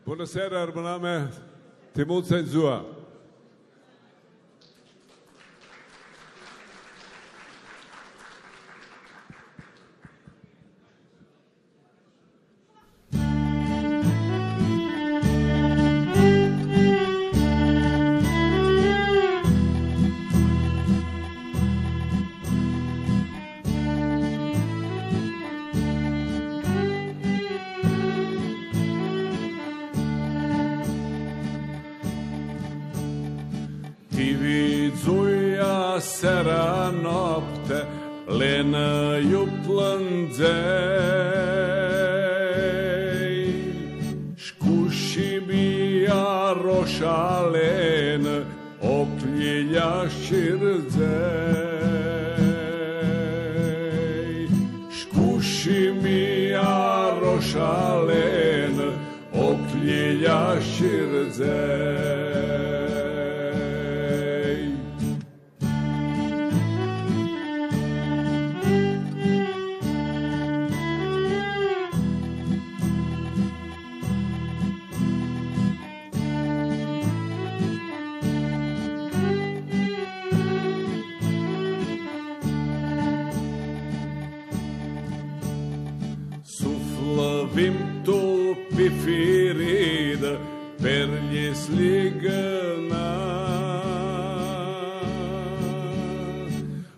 Bună seara, rămâna mea, te mulți ani ziua. Vizuja sera noapte, lenă-iu plânzei, Șcușimia roșa lenă, oplija șirzei. Șcușimia roșa lenă, oplija șirzei. Suflăvim tulpi firidă, per gli sligăna.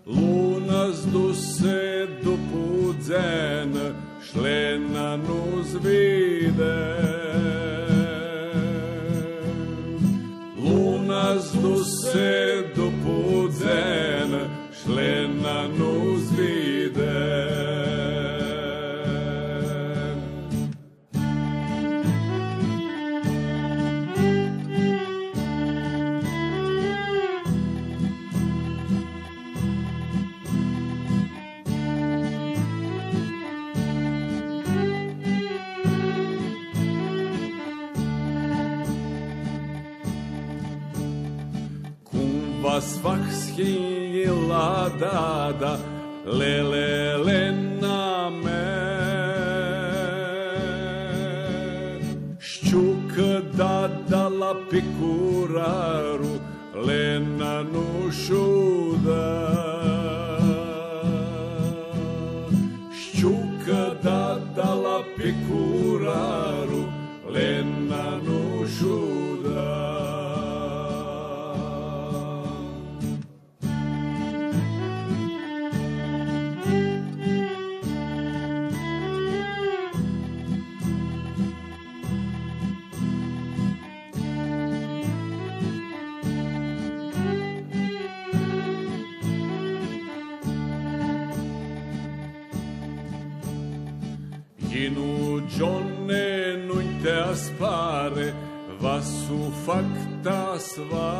Luna-s duse după zenă, șlena nu-s vide. Luna-s duse după zenă, șlena nu-s vide. Vas fac schila dada, lelena me. Șciucă dada la picuraru, lena nu șudă. Șciucă dada la picuraru, lena nu șudă. Inu Johnne nu te aspare, va su facta sva.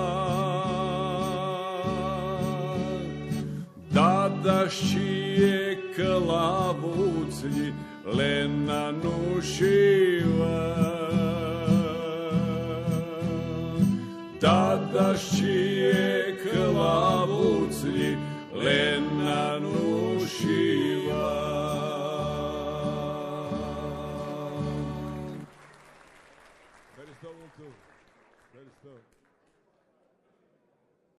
Dada știe că la vuțli lena nu șiva. Dada știe